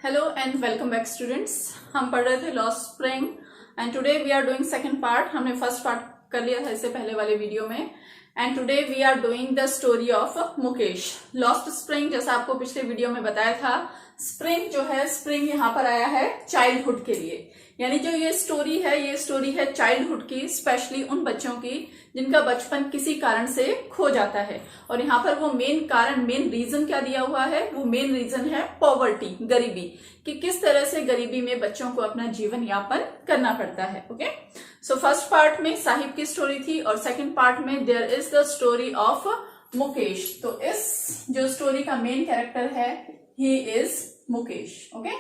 Hello and welcome back students. हम पढ़ रहे थे Lost Spring and today we are doing second part. हमने फर्स्ट पार्ट कर लिया था इससे पहले वाले वीडियो में and today we are doing the story of Mukesh. Lost Spring जैसा आपको पिछले वीडियो में बताया था, स्प्रिंग जो है स्प्रिंग यहाँ पर आया है चाइल्डहुड के लिए, यानी जो ये स्टोरी है चाइल्डहुड की, स्पेशली उन बच्चों की जिनका बचपन किसी कारण से खो जाता है। और यहाँ पर वो मेन रीजन क्या दिया हुआ है, वो मेन रीजन है पॉवर्टी, गरीबी, कि किस तरह से गरीबी में बच्चों को अपना जीवन यापन करना पड़ता है। ओके, सो फर्स्ट पार्ट में साहिब की स्टोरी थी और सेकंड पार्ट में there is the story of Mukesh. तो इस जो स्टोरी का मेन कैरेक्टर है he is Mukesh. Okay,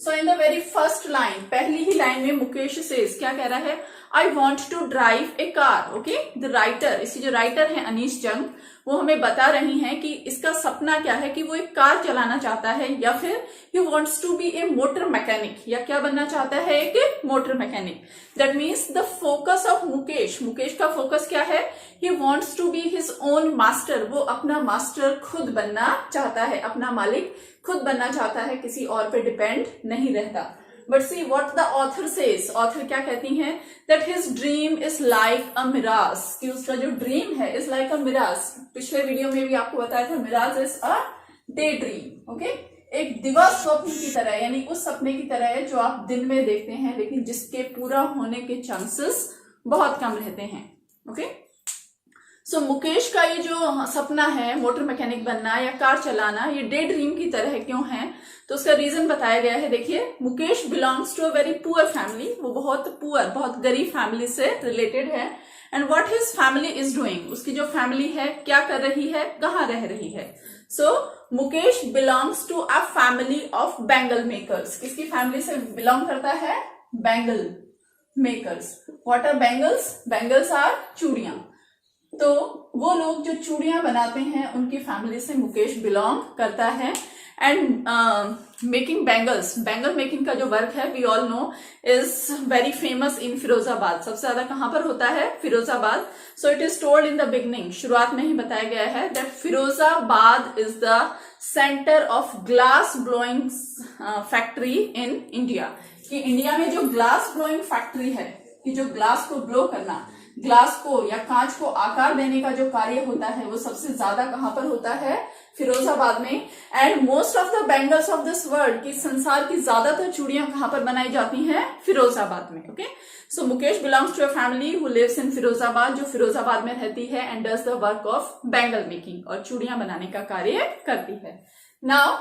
so in the very first line, पहली ही लाइन में मुकेश सेज, क्या कह रहा है, I want to drive a car. Okay, the writer, इसकी जो राइटर है अनीश जंग, वो हमें बता रही हैं कि इसका सपना क्या है, कि वो एक कार चलाना चाहता है या फिर he wants to be a motor mechanic, या क्या बनना चाहता है, एक motor mechanic. That means the focus of Mukesh का फोकस क्या है, he wants to be his own master, वो अपना मास्टर खुद बनना चाहता है, अपना मालिक खुद बनना चाहता है, किसी और पे डिपेंड नहीं रहता। But see what the author says, author क्या कहती हैं, that his dream is like a mirage, कि उसका जो ड्रीम है इज लाइक अ मिराज। पिछले वीडियो में भी आपको बताया था mirage is a day dream. Okay, एक दिवस स्वप्न की तरह, यानी उस सपने की तरह है जो आप दिन में देखते हैं लेकिन जिसके पूरा होने के चांसेस बहुत कम रहते हैं। ओके, सो मुकेश का ये जो सपना है मोटर मैकेनिक बनना या कार चलाना, ये डे ड्रीम की तरह क्यों है, तो उसका रीजन बताया गया है। देखिए, Mukesh belongs to a very poor family, वो बहुत गरीब फैमिली से रिलेटेड है। And what his family is doing, उसकी जो फैमिली है क्या कर रही है, कहाँ रह रही है। So Mukesh belongs to a family of bangle makers, किसकी फैमिली से बिलोंग करता है, bangle makers. What are bangles, bangles are chudiyan, तो वो लोग जो चूड़ियां बनाते हैं उनकी फैमिली से मुकेश बिलोंग करता है। And making bangles, bangle making का जो वर्क है we all know is very famous in Firozabad, सबसे ज्यादा कहां पर होता है, Firozabad. So it is told in the beginning, शुरुआत में ही बताया गया है that Firozabad is the centre of glass blowing factory in India, कि इंडिया में जो ग्लास ब्लोइंग फैक्ट्री है, कि जो ग्लास को ब्लो करना, ग्लास को या कांच को आकार देने का जो कार्य होता है वो सबसे ज्यादा कहां पर होता है, फिरोजाबाद में। And most of the bangles of this world, की संसार की ज्यादातर चूड़ियां कहां पर बनाई जाती हैं, फिरोजाबाद में। Okay, so Mukesh belongs to a family who lives in Firozabad, जो फिरोजाबाद में रहती है and does the work of bangle making, और चूड़ियां बनाने का कार्य करती है। Now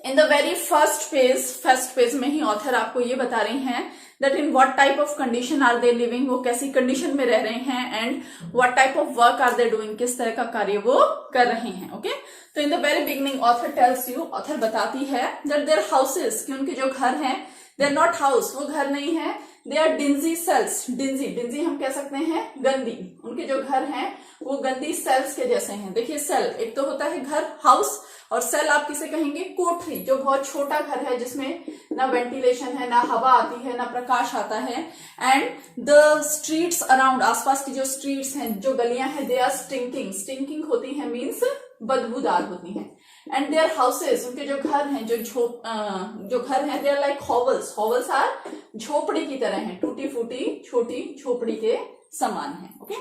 in the very first page में ही ऑथर आपको ये बता रही हैं that in what type of condition are they living, वो कैसी कंडीशन में रह रहे हैं, and what type of work are they doing, किस तरह का कार्य वो कर रहे हैं। ओके, तो इन the very beginning author tells you, author बताती है that their houses, कि उनके जो घर हैं, they are not house, वो घर नहीं है, they are dingy cells, dingy हम कह सकते हैं गंदी, उनके जो घर हैं वो गंदी सेल्स के जैसे हैं। देखिए सेल, एक तो होता है घर, हाउस, और सेल आप किसे कहेंगे, कोठरी, जो बहुत छोटा घर है जिसमें ना वेंटिलेशन है, ना हवा आती है, ना प्रकाश आता है। एंड द स्ट्रीट्स अराउंड, आसपास की जो स्ट्रीट्स हैं, जो गलियां हैं, दे आर स्टिंकिंग होती हैं, मीन्स बदबूदार होती हैं। एंड देयर हाउसेस, उनके जो घर हैं, जो घर हैं, दे आर लाइक हॉवल्स आर झोपड़ी की तरह हैं, टूटी फूटी छोटी झोपड़ी के समान है। Okay,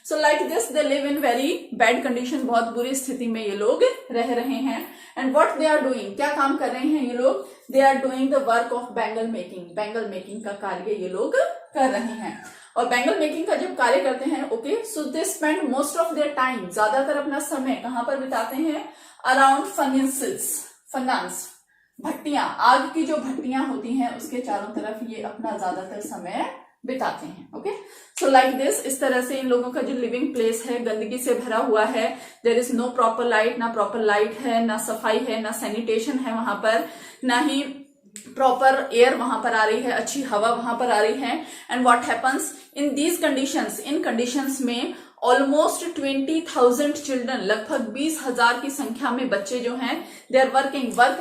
so like this they live in very bad condition, बहुत बुरी स्थिति में ये लोग रह रहे हैं। And what they are doing, क्या काम कर रहे हैं ये लोग, they are doing the work of bangle making का कार्य ये लोग कर रहे हैं। और बैंगल मेकिंग का जब कार्य करते हैं, okay, so they spend most of their time, ज्यादातर अपना समय कहां पर बिताते हैं, अराउंड फर्नेस, भट्टियां, आग की जो भट्टियां होती हैं उसके चारों तरफ ये अपना ज्यादातर समय बिताते हैं। ओके, सो लाइक दिस, इस तरह से इन लोगों का जो लिविंग प्लेस है गंदगी से भरा हुआ है, there is no proper light, ना प्रॉपर लाइट है, ना सफाई है, ना सैनिटेशन है वहां पर, ना ही प्रॉपर एयर वहां पर आ रही है, अच्छी हवा वहां पर आ रही है। And what happens in these conditions, in conditions में ऑलमोस्ट 20,000 चिल्ड्रन, लगभग 20,000 की संख्या में बच्चे जो हैं, दे आर वर्क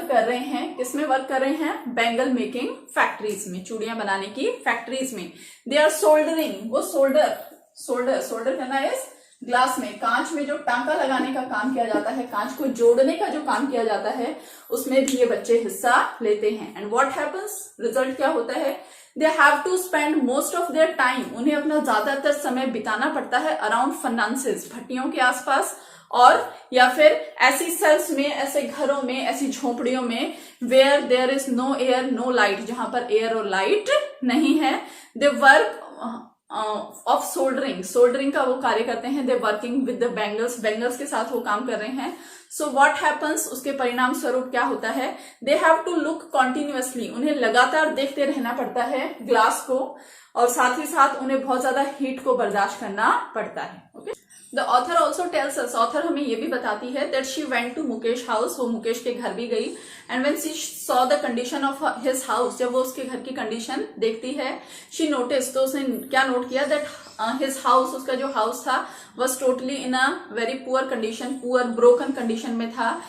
कर रहे हैं, किसमें वर्क कर रहे हैं, बैंगल मेकिंग फैक्ट्रीज में, चूड़ियां बनाने की फैक्ट्रीज में। दे आर सोल्डरिंग, वो सोल्डर करना इज ग्लास में, कांच में जो टांका लगाने का काम किया जाता है, कांच को जोड़ने का जो काम किया जाता है, उसमें भी ये बच्चे हिस्सा लेते हैं। एंड व्हाट हैपन्स, रिजल्ट क्या होता है, they have to spend most of their time, उन्हें अपना ज्यादातर समय बिताना पड़ता है अराउंड फर्नांसेस, भट्टियों के आसपास, और या फिर ऐसी सेल्स में, ऐसे घरों में, ऐसी झोपड़ियों में where there is no air no light, जहां पर एयर और लाइट नहीं है। They work of soldering, soldering का वो कार्य करते हैं। They working with the bangles, bangles के साथ वो काम कर रहे हैं। सो व्हाट हैपन्स, उसके परिणाम स्वरूप क्या होता है, they have to look continuously, उन्हें लगातार देखते रहना पड़ता है ग्लास को, और साथ ही साथ उन्हें बहुत ज्यादा हीट को बर्दाश्त करना पड़ता है। Okay, the author also tells us, author हमें ये भी बताती है that she went to Mukesh house, वो मुकेश के घर भी गई। And when she saw the condition of his house, जब वो उसके घर की कंडीशन देखती है, शी नोटिस, तो उसने क्या नोट किया, दैट हिज हाउस, उसका जो हाउस था, was totally in a very poor condition, poor broken condition में था।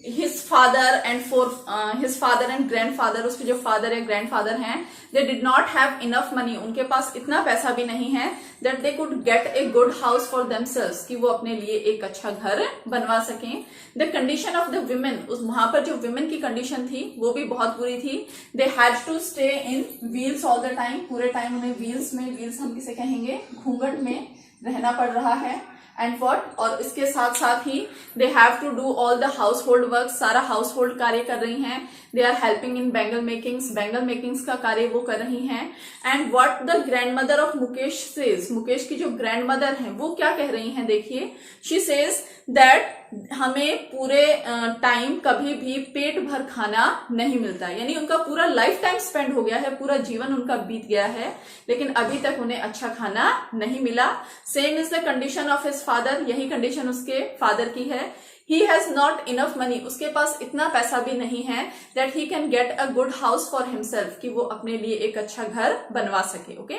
हिज फादर एंड ग्रैंडफादर, उसके जो फादर या ग्रैंडफादर हैं, they did not have enough money, उनके पास इतना पैसा भी नहीं है, that they could get a good house for themselves, कि वो अपने लिए एक अच्छा घर बनवा सकें। The condition of the women, उस वहां पर जो विमेन की कंडीशन थी वो भी बहुत बुरी थी। They had to stay in wheels all the time, पूरे टाइम उन्हें व्हील्स में, व्हील्स हम किसे कहेंगे, घूंघट में रहना पड़ रहा है। एंड व्हाट, और इसके साथ साथ ही they have to do all the household work, सारा हाउस होल्ड कार्य कर रही हैं। They are helping in bangle makings, bangle makings का कार्य वो कर रही हैं। And what the grandmother of Mukesh says, Mukesh की जो ग्रैंड मदर है वो क्या कह रही हैं, देखिए, शी सेज दैट हमें पूरे टाइम कभी भी पेट भर खाना नहीं मिलता, यानी उनका पूरा लाइफ टाइम स्पेंड हो गया है, पूरा जीवन उनका बीत गया है, लेकिन अभी तक उन्हें अच्छा खाना नहीं मिला। Same is the condition of his father, यही कंडीशन उसके फादर की है। He has not enough money, उसके पास इतना पैसा भी नहीं है, that he can get a good house for himself, कि वो अपने लिए एक अच्छा घर बनवा सके। Okay,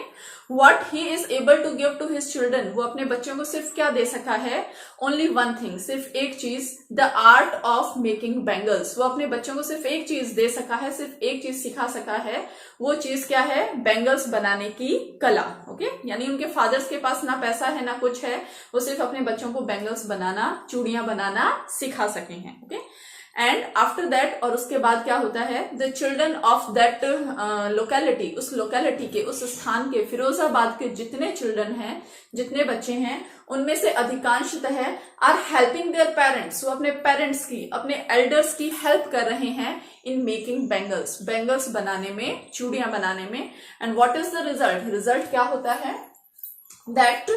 what he is able to give to his children, वो अपने बच्चों को सिर्फ क्या दे सका है, ओनली वन थिंग, सिर्फ एक चीज, the art of making bangles, वो अपने बच्चों को सिर्फ एक चीज दे सका है, सिर्फ एक चीज सिखा सका है, वो चीज क्या है, बैंगल्स बनाने की कला। ओके, यानी उनके फादर्स के पास ना पैसा है ना कुछ है, वो सिर्फ अपने बच्चों को बैंगल्स बनाना, चूड़ियां बनाना सिखा सके हैं। ओके, एंड आफ्टर दैट, और उसके बाद क्या होता है, the children of that locality, उस लोकेलिटी के, उस स्थान के, फिरोजाबाद के जितने चिल्ड्रन हैं, जितने बच्चे हैं, उनमें से अधिकांशतः आर हेल्पिंग देयर पेरेंट्स, वो अपने पेरेंट्स की, अपने एल्डर्स की हेल्प कर रहे हैं इन मेकिंग बैंगल्स, बैंगल्स बनाने में, चूड़ियां बनाने में। And what is the result, result क्या होता है, that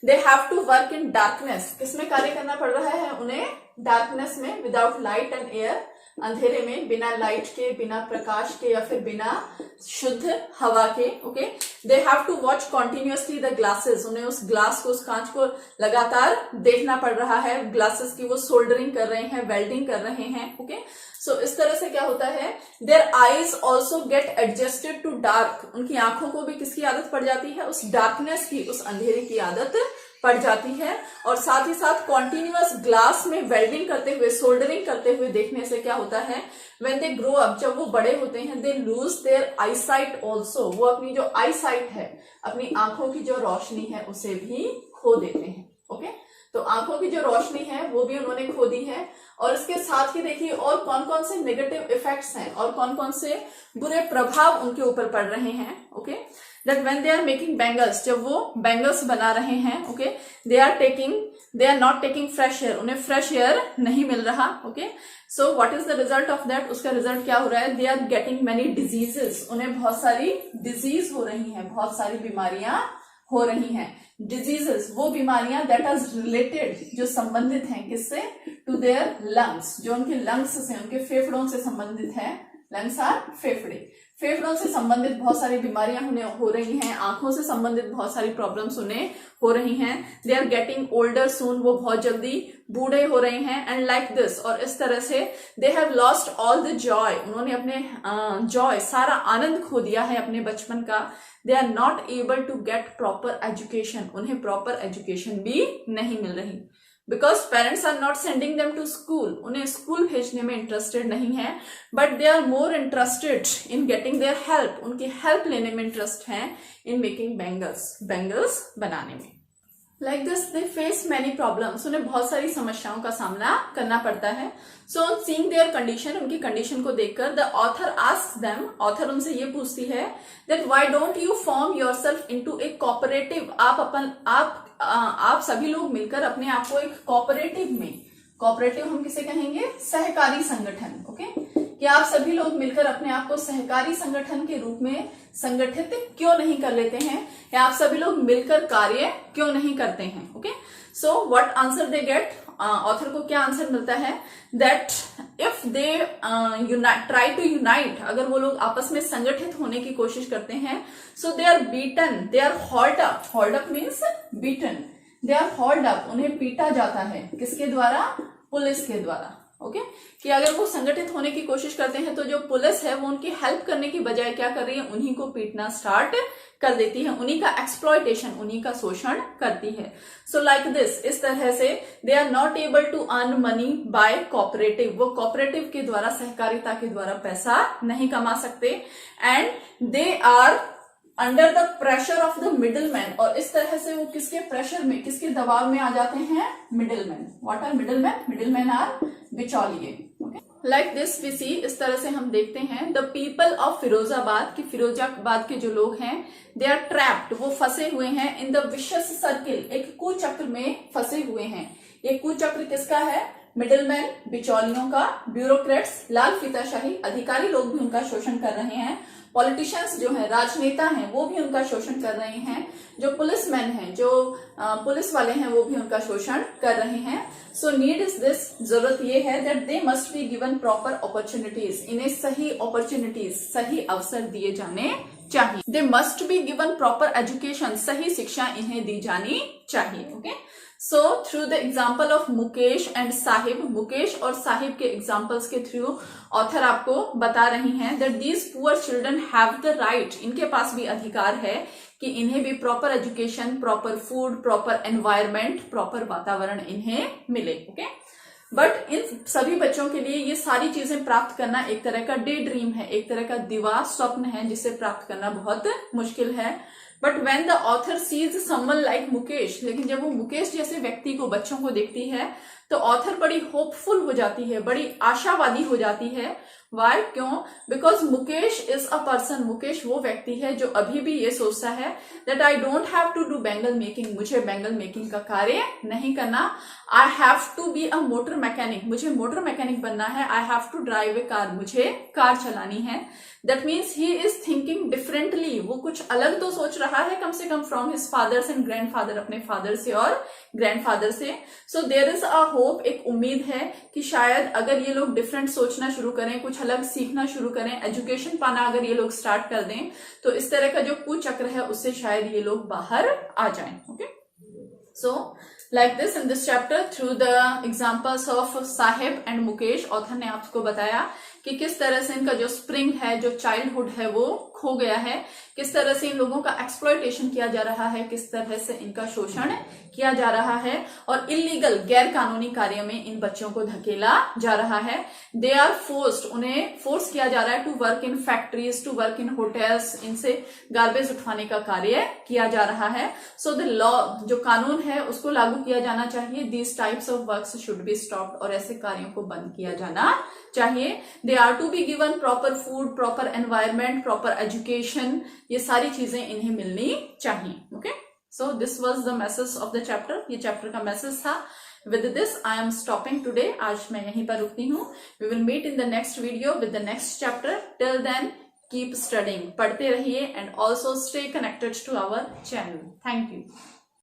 they have to work in darkness, किसमें कार्य करना पड़ रहा है उन्हें, डार्कनेस में, विदाउट लाइट एंड एयर, अंधेरे में, बिना लाइट के, बिना प्रकाश के, या फिर बिना शुद्ध हवा के। Okay, they have to watch continuously the glasses, उन्हें उस ग्लास को, उस कांच को लगातार देखना पड़ रहा है, ग्लासेस की वो सोल्डरिंग कर रहे हैं, वेल्डिंग कर रहे हैं। ओके, सो इस तरह से क्या होता है, their eyes also get adjusted to dark, उनकी आंखों को भी किसकी आदत पड़ जाती है, उस डार्कनेस की, उस अंधेरे की आदत पड़ जाती है। और साथ ही साथ कॉन्टिन्यूअस ग्लास में वेल्डिंग करते हुए, सोल्डरिंग करते हुए देखने से क्या होता है, व्हेन दे ग्रो अप, जब वो बड़े होते हैं, they lose their eyesight also, वो अपनी जो आई साइट है, अपनी आंखों की जो रोशनी है, उसे भी खो देते हैं। ओके, तो आंखों की जो रोशनी है वो भी उन्होंने खो दी है। और इसके साथ ही देखिए और कौन कौन से नेगेटिव इफेक्ट्स हैं, और कौन कौन से बुरे प्रभाव उनके ऊपर पड़ रहे हैं। Okay, that when they are making bangles, जब वो बैंगल्स बना रहे हैं, okay, they are not taking fresh air, उन्हें फ्रेश एयर नहीं मिल रहा। Okay, so what is the result of that, उसका रिजल्ट क्या हो रहा है, they are getting many diseases, उन्हें बहुत सारी डिजीज हो रही हैं, बहुत सारी बीमारियां हो रही हैं। डिजीजेस, वो बीमारियां दैट आर रिलेटेड, जो संबंधित हैं किससे, टू देयर लंग्स, जो उनके लंग्स से, उनके फेफड़ों से संबंधित है। लंग्स आर फेफड़े, फेफड़ों से संबंधित बहुत सारी बीमारियां उन्हें हो रही हैं, आंखों से संबंधित बहुत सारी प्रॉब्लम्स उन्हें हो रही हैं। दे आर गेटिंग ओल्डर सून, वो बहुत जल्दी बूढ़े हो रहे हैं। एंड लाइक दिस, और इस तरह से they have lost all the Joy, उन्होंने अपने जॉय, सारा आनंद खो दिया है अपने बचपन का। They are not able to get proper education, उन्हें प्रॉपर एजुकेशन भी नहीं मिल रही, because parents are not sending them to school, उन्हें स्कूल भेजने में इंटरेस्टेड नहीं है, but they are more interested in getting their help, उनकी हेल्प लेने में इंटरेस्ट है इन मेकिंग बैंगल्स, बैंगल्स बनाने में। Like this they face many problems, उन्हें बहुत सारी समस्याओं का सामना करना पड़ता है. So on seeing there condition, उनकी कंडीशन को देखकर the author asks them, author उनसे ये पूछती है that why don't you form yourself into A cooperative, आप सभी लोग मिलकर अपने आप को एक कोऑपरेटिव में, कोऑपरेटिव हम किसे कहेंगे, सहकारी संगठन, ओके, कि आप सभी लोग मिलकर अपने आप को सहकारी संगठन के रूप में संगठित क्यों नहीं कर लेते हैं, या आप सभी लोग मिलकर कार्य क्यों नहीं करते हैं. Okay, so what answer they get, author को क्या आंसर मिलता है, that if they try to unite, अगर वो लोग आपस में संगठित होने की कोशिश करते हैं, so they are beaten, they are hold up, hold up means beaten, they are hold up, उन्हें पीटा जाता है, किसके द्वारा, पुलिस के द्वारा. ओके, कि अगर वो संगठित होने की कोशिश करते हैं तो जो पुलिस है वो उनकी हेल्प करने की बजाय क्या कर रही है, उन्हीं को पीटना स्टार्ट कर देती है, उन्हीं का एक्सप्लॉयटेशन, उन्हीं का शोषण करती है. सो लाइक दिस, इस तरह से they are not able to earn money by cooperative, वो कोऑपरेटिव के द्वारा, सहकारिता के द्वारा पैसा नहीं कमा सकते. And they are under the pressure of the middleman, और इस तरह से वो किसके प्रेशर में, किसके दबाव में आ जाते हैं, middleman. What are middleman, middleman are बिचौलिए. लाइक दिस वी सी, इस तरह से हम देखते हैं द पीपल ऑफ फिरोजाबाद, की फिरोजाबाद के जो लोग हैं, दे आर ट्रैप्ड, वो फंसे हुए हैं, इन द विशियस सर्किल, एक कुचक्र में फंसे हुए हैं. ये कुचक्र किसका है, मिडिलमैन, बिचौलियों का, ब्यूरोक्रेट्स, लाल फीताशाही, अधिकारी लोग भी उनका शोषण कर रहे हैं, पॉलिटिशियंस जो है, राजनेता हैं, वो भी उनका शोषण कर रहे हैं, जो पुलिसमैन हैं, जो पुलिस वाले हैं, वो भी उनका शोषण कर रहे हैं. सो नीड इज दिस, जरूरत ये है that they must be given proper opportunities, इन्हें सही अपॉर्चुनिटीज, सही अवसर दिए जाने चाहिए. They must be given proper education, सही शिक्षा इन्हें दी जानी चाहिए. Okay, so through the example of Mukesh and Sahib, Mukesh और साहिब के एग्जाम्पल्स के थ्रू ऑथर आपको बता रही हैं that these poor children have the right, इनके पास भी अधिकार है कि इन्हें भी proper education, proper food, proper environment, proper वातावरण इन्हें मिले. ओके, बट इन सभी बच्चों के लिए ये सारी चीजें प्राप्त करना एक तरह का डे ड्रीम है, एक तरह का दिवा स्वप्न है, जिसे प्राप्त करना बहुत मुश्किल है. But when the author sees someone like Mukesh, लेकिन जब वो मुकेश जैसे व्यक्ति को, बच्चों को देखती है, तो ऑथर बड़ी होपफुल हो जाती है, बड़ी आशावादी हो जाती है. वाई, क्यों, because Mukesh is a person, Mukesh वो व्यक्ति है जो अभी भी ये सोचता है that I don't have to do bangle making, मुझे बैंगल मेकिंग का कार्य नहीं करना. I have to be a motor mechanic, मुझे मोटर मैकेनिक बनना है. I have to drive a car, मुझे कार चलानी है. That means he is thinking differently, वो कुछ अलग तो सोच रहा है कम से कम from his fathers and grandfather, अपने फादर से और ग्रैंडफादर से. So there is a hope, एक उम्मीद है कि शायद अगर ये लोग डिफरेंट सोचना शुरू करें, कुछ अलग सीखना शुरू करें, एजुकेशन पाना अगर ये लोग स्टार्ट कर दें, तो इस तरह का जो कुचक्र है उससे शायद ये लोग बाहर आ जाएं. Okay, so like this in this chapter through the examples of Sahib and Mukesh, author ने आपको बताया कि किस तरह से इनका जो स्प्रिंग है, जो चाइल्डहुड है, वो खो गया है, किस तरह से इन लोगों का एक्सप्लॉयटेशन किया जा रहा है, किस तरह से इनका शोषण किया जा रहा है, और इलीगल, गैर कानूनी कार्य में इन बच्चों को धकेला जा रहा है. दे आर फोर्स्ड, उन्हें फोर्स किया जा रहा है to work in factories, to work in hotels, इनसे गार्बेज उठवाने का कार्य किया जा रहा है. सो द लॉ, जो कानून है, उसको लागू किया जाना चाहिए. These types of works should be stopped, और ऐसे कार्यों को बंद किया जाना चाहिए. They are to be given proper food, proper environment, proper education, ये सारी चीजें इन्हें मिलनी चाहिए. Okay, so this was the message of the chapter, ये चैप्टर का मैसेज था. With this I am stopping today, आज मैं यहीं पर रुकती हूँ. We will meet in the next video with the next chapter. Till then keep studying, पढ़ते रहिए, and also stay connected to our channel. Thank you.